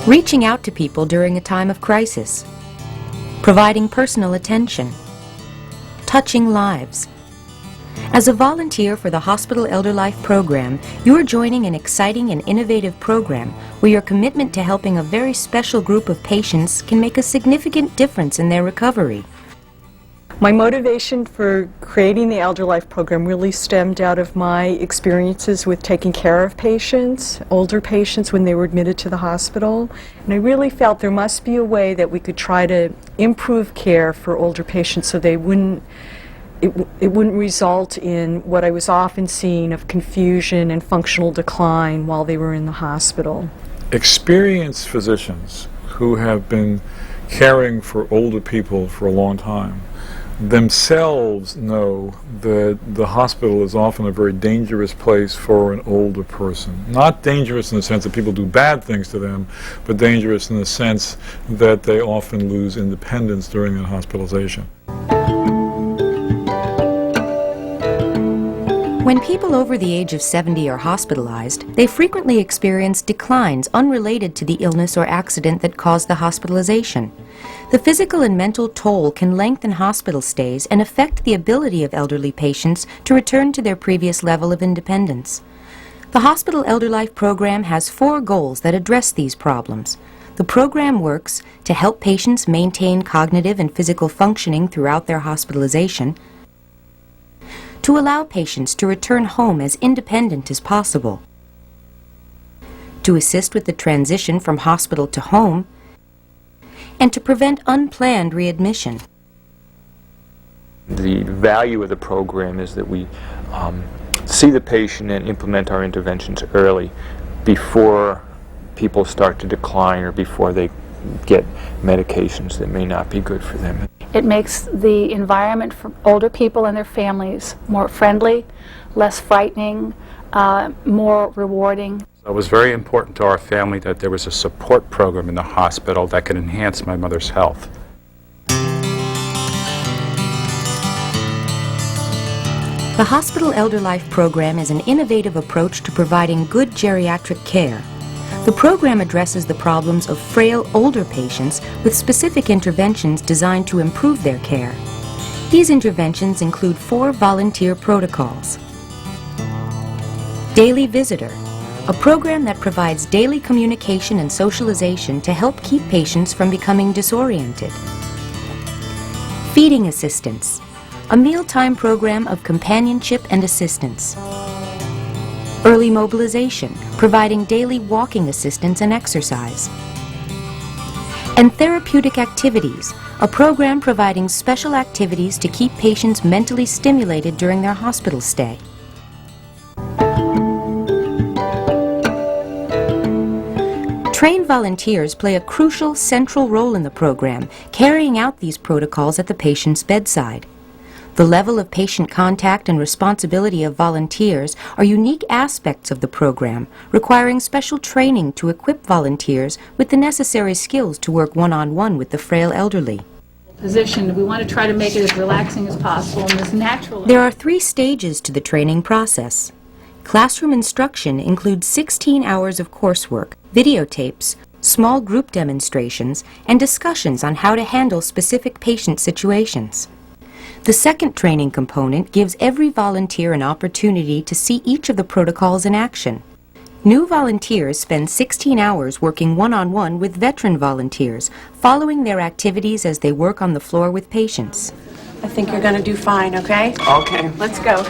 reaching out to people during a time of crisis, providing personal attention, touching lives. As a volunteer for the Hospital Elder Life program, you are joining an exciting and innovative program where your commitment to helping a very special group of patients can make a significant difference in their recovery. My motivation for creating the Elder Life program really stemmed out of my experiences with taking care of patients, older patients, when they were admitted to the hospital. And I really felt there must be a way that we could try to improve care for older patients so they wouldn't it wouldn't result in what I was often seeing of confusion and functional decline while they were in the hospital. Experienced physicians who have been caring for older people for a long time themselves know that the hospital is often a very dangerous place for an older person. Not dangerous in the sense that people do bad things to them, but dangerous in the sense that they often lose independence during their hospitalization. When people over the age of 70 are hospitalized, they frequently experience declines unrelated to the illness or accident that caused the hospitalization. The physical and mental toll can lengthen hospital stays and affect the ability of elderly patients to return to their previous level of independence. The Hospital Elder Life program has 4 goals that address these problems. The program works to help patients maintain cognitive and physical functioning throughout their hospitalization, to allow patients to return home as independent as possible, to assist with the transition from hospital to home, and to prevent unplanned readmission. The value of the program is that we see the patient and implement our interventions early before people start to decline or before they get medications that may not be good for them. It makes the environment for older people and their families more friendly, less frightening, more rewarding. It was very important to our family that there was a support program in the hospital that could enhance my mother's health. The Hospital Elder Life program is an innovative approach to providing good geriatric care. The program addresses the problems of frail, older patients with specific interventions designed to improve their care. These interventions include 4 volunteer protocols. Daily Visitor, a program that provides daily communication and socialization to help keep patients from becoming disoriented. Feeding Assistance, a mealtime program of companionship and assistance. Early Mobilization, providing daily walking assistance and exercise. And Therapeutic Activities, a program providing special activities to keep patients mentally stimulated during their hospital stay. Trained volunteers play a crucial central role in the program, carrying out these protocols at the patient's bedside. The level of patient contact and responsibility of volunteers are unique aspects of the program, requiring special training to equip volunteers with the necessary skills to work one-on-one with the frail elderly. Position, we want to try to make it as relaxing as possible and as natural. There are 3 stages to the training process. Classroom instruction includes 16 hours of coursework, videotapes, small group demonstrations, and discussions on how to handle specific patient situations. The second training component gives every volunteer an opportunity to see each of the protocols in action. New volunteers spend 16 hours working one-on-one with veteran volunteers, following their activities as they work on the floor with patients. I think you're going to do fine, okay? Okay. Let's go.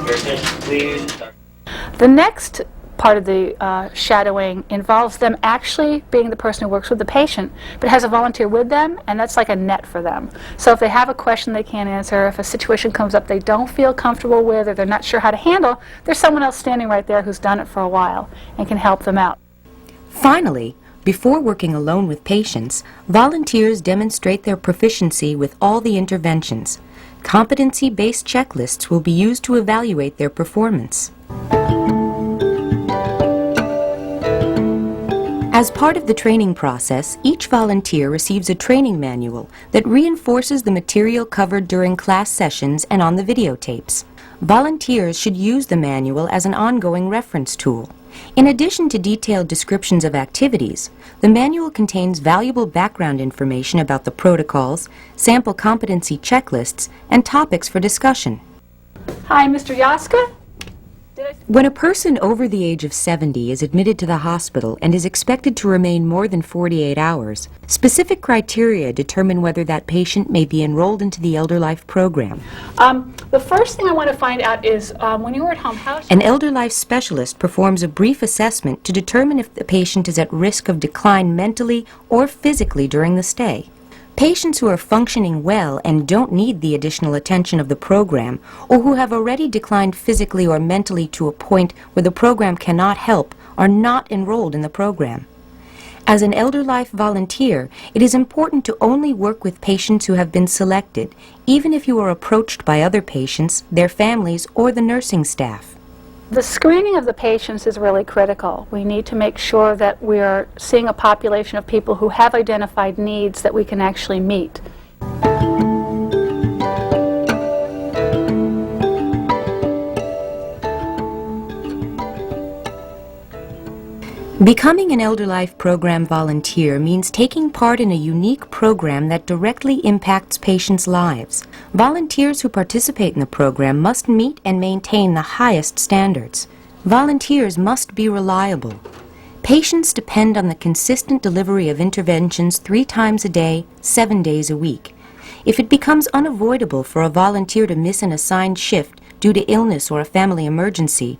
Your attention, please. The next part of the shadowing involves them actually being the person who works with the patient, but has a volunteer with them, and that's like a net for them. So if they have a question they can't answer, if a situation comes up they don't feel comfortable with or they're not sure how to handle, there's someone else standing right there who's done it for a while and can help them out. Finally, before working alone with patients, volunteers demonstrate their proficiency with all the interventions. Competency-based checklists will be used to evaluate their performance. As part of the training process, each volunteer receives a training manual that reinforces the material covered during class sessions and on the videotapes. Volunteers should use the manual as an ongoing reference tool. In addition to detailed descriptions of activities, the manual contains valuable background information about the protocols, sample competency checklists, and topics for discussion. Hi, Mr. Yaska? When a person over the age of 70 is admitted to the hospital and is expected to remain more than 48 hours, specific criteria determine whether that patient may be enrolled into the Elder Life program. The first thing I want to find out is when you were at home, how... An Elder Life specialist performs a brief assessment to determine if the patient is at risk of decline mentally or physically during the stay. Patients who are functioning well and don't need the additional attention of the program, or who have already declined physically or mentally to a point where the program cannot help, are not enrolled in the program. As an Elder Life volunteer, it is important to only work with patients who have been selected, even if you are approached by other patients, their families, or the nursing staff. The screening of the patients is really critical. We need to make sure that we are seeing a population of people who have identified needs that we can actually meet. Becoming an Elder Life program volunteer means taking part in a unique program that directly impacts patients' lives. Volunteers who participate in the program must meet and maintain the highest standards. Volunteers must be reliable. Patients depend on the consistent delivery of interventions 3 times a day, 7 days a week. If it becomes unavoidable for a volunteer to miss an assigned shift due to illness or a family emergency,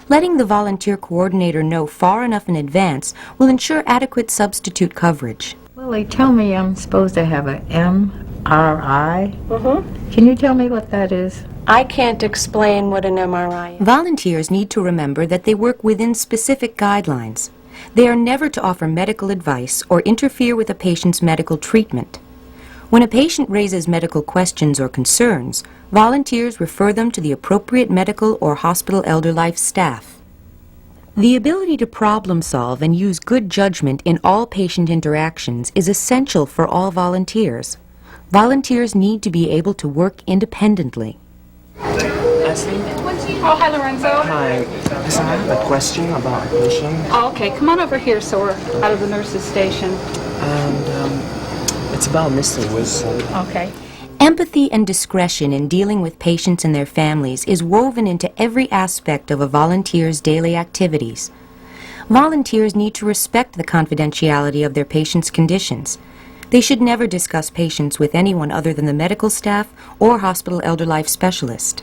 letting the volunteer coordinator know far enough in advance will ensure adequate substitute coverage. Well, they tell me I'm supposed to have a MRI. Can you tell me what that is? I can't explain what an MRI is. Volunteers need to remember that they work within specific guidelines. They are never to offer medical advice or interfere with a patient's medical treatment. When a patient raises medical questions or concerns, volunteers refer them to the appropriate medical or hospital Elder Life staff. The ability to problem solve and use good judgment in all patient interactions is essential for all volunteers. Volunteers need to be able to work independently. Oh, hi, Lorenzo. Hi, I have a question about admission. Oh, okay. Come on over here so we're out of the nurse's station. And it's about Mr. Wilson. Okay. Empathy and discretion in dealing with patients and their families is woven into every aspect of a volunteer's daily activities. Volunteers need to respect the confidentiality of their patients' conditions. They should never discuss patients with anyone other than the medical staff or hospital Elder Life specialist.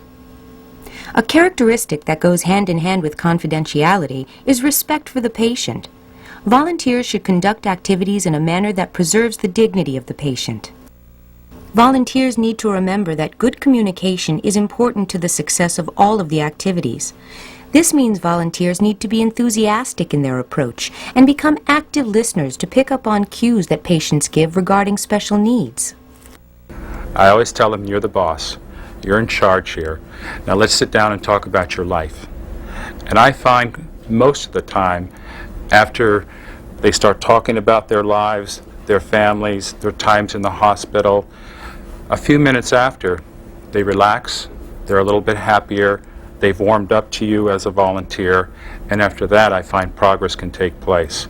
A characteristic that goes hand in hand with confidentiality is respect for the patient. Volunteers should conduct activities in a manner that preserves the dignity of the patient. Volunteers need to remember that good communication is important to the success of all of the activities. This means volunteers need to be enthusiastic in their approach and become active listeners to pick up on cues that patients give regarding special needs. I always tell them, you're the boss. You're in charge here. Now let's sit down and talk about your life. And I find most of the time, after they start talking about their lives, their families, their times in the hospital, a few minutes after, they relax, they're a little bit happier, they've warmed up to you as a volunteer, and after that I find progress can take place.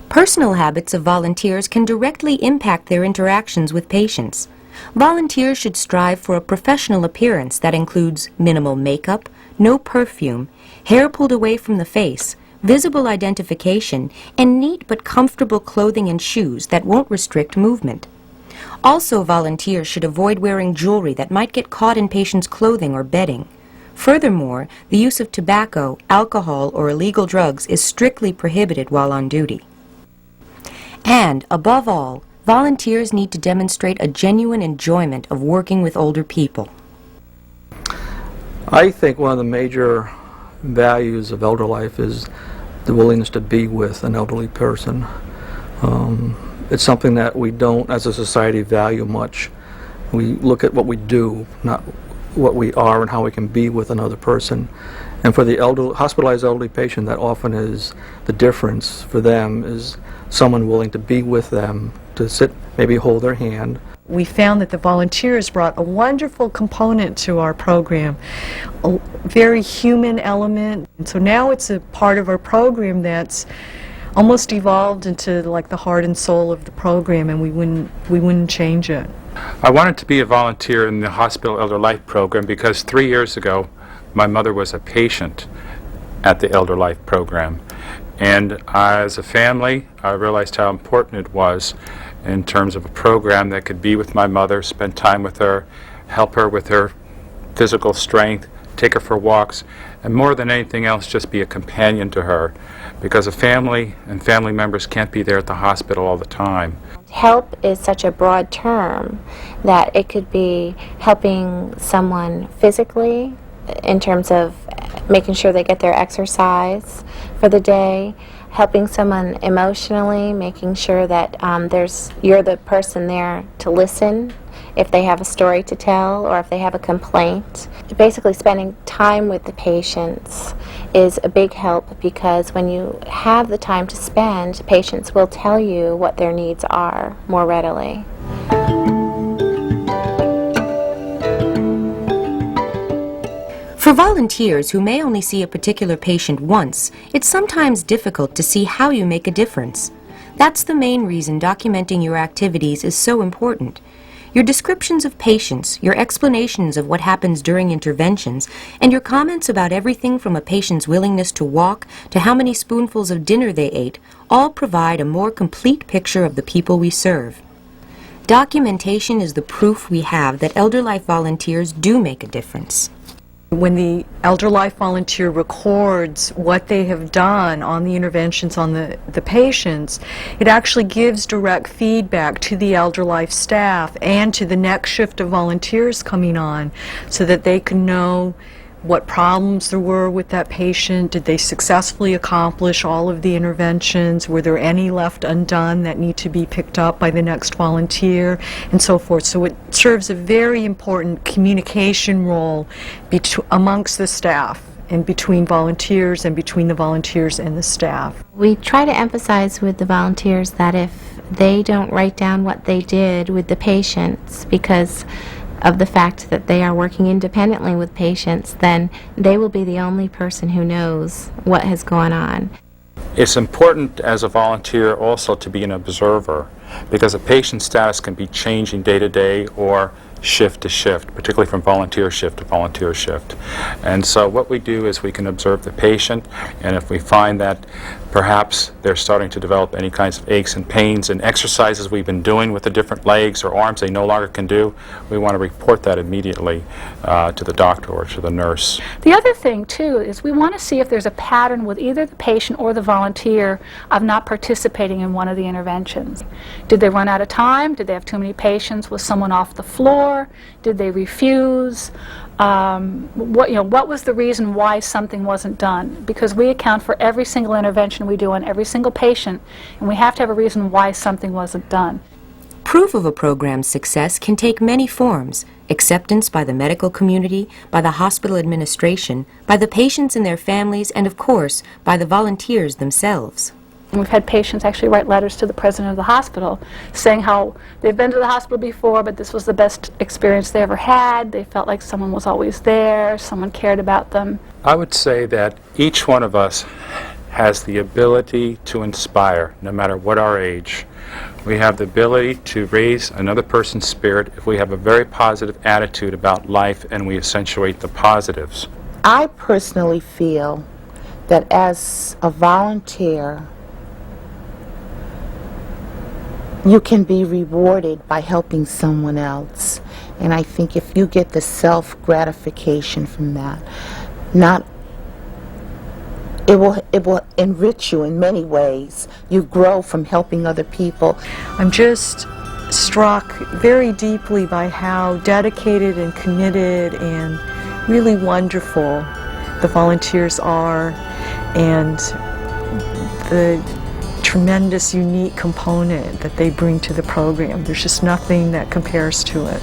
Personal habits of volunteers can directly impact their interactions with patients. Volunteers should strive for a professional appearance that includes minimal makeup, no perfume, hair pulled away from the face, visible identification, and neat but comfortable clothing and shoes that won't restrict movement. Also, volunteers should avoid wearing jewelry that might get caught in patients' clothing or bedding. Furthermore, the use of tobacco, alcohol, or illegal drugs is strictly prohibited while on duty. And, above all, volunteers need to demonstrate a genuine enjoyment of working with older people. I think one of the major values of elder life is the willingness to be with an elderly person. It's something that we don't, as a society, value much. We look at what we do, not what we are and how we can be with another person. And for the hospitalized elderly patient, that often is the difference for them, is someone willing to be with them, to sit, maybe hold their hand, We found that the volunteers brought a wonderful component to our program, a very human element. And so now it's a part of our program that's almost evolved into like the heart and soul of the program, and we wouldn't change it. I wanted to be a volunteer in the Hospital Elder Life program because 3 years ago my mother was a patient at the Elder Life program. And as a family, I realized how important it was in terms of a program that could be with my mother, spend time with her, help her with her physical strength, take her for walks, and more than anything else, just be a companion to her. Because a family and family members can't be there at the hospital all the time. Help is such a broad term that it could be helping someone physically in terms of making sure they get their exercise for the day, helping someone emotionally, making sure that you're the person there to listen if they have a story to tell or if they have a complaint. Basically, spending time with the patients is a big help, because when you have the time to spend, patients will tell you what their needs are more readily. For volunteers who may only see a particular patient once, it's sometimes difficult to see how you make a difference. That's the main reason documenting your activities is so important. Your descriptions of patients, your explanations of what happens during interventions, and your comments about everything from a patient's willingness to walk to how many spoonfuls of dinner they ate all provide a more complete picture of the people we serve. Documentation is the proof we have that Elder Life volunteers do make a difference. When the Elder Life volunteer records what they have done on the interventions on the patients, it actually gives direct feedback to the Elder Life staff and to the next shift of volunteers coming on, so that they can know what problems there were with that patient. Did they successfully accomplish all of the interventions? Were there any left undone that need to be picked up by the next volunteer? And so forth. So it serves a very important communication role amongst the staff and between volunteers and between the volunteers and the staff. We try to emphasize with the volunteers that if they don't write down what they did with the patients because of the fact that they are working independently with patients, then they will be the only person who knows what has gone on. It's important as a volunteer also to be an observer, because a patient's status can be changing day to day or shift to shift, particularly from volunteer shift to volunteer shift. And so what we do is we can observe the patient, and if we find that perhaps they're starting to develop any kinds of aches and pains and exercises we've been doing with the different legs or arms they no longer can do, we want to report that immediately to the doctor or to the nurse. The other thing, too, is we want to see if there's a pattern with either the patient or the volunteer of not participating in one of the interventions. Did they run out of time? Did they have too many patients? Was someone off the floor? Did they refuse? What was the reason why something wasn't done? Because we account for every single intervention we do on every single patient, and we have to have a reason why something wasn't done. Proof of a program's success can take many forms: acceptance by the medical community, by the hospital administration, by the patients and their families, and of course, by the volunteers themselves. We've had patients actually write letters to the president of the hospital saying how they've been to the hospital before, but this was the best experience they ever had. They felt like someone was always there, someone cared about them. I would say that each one of us has the ability to inspire, no matter what our age. We have the ability to raise another person's spirit if we have a very positive attitude about life and we accentuate the positives. I personally feel that as a volunteer, you can be rewarded by helping someone else. And I think if you get the self-gratification from that, it will enrich you in many ways. You grow from helping other people. I'm just struck very deeply by how dedicated and committed and really wonderful the volunteers are, and the tremendous unique component that they bring to the program. There's just nothing that compares to it.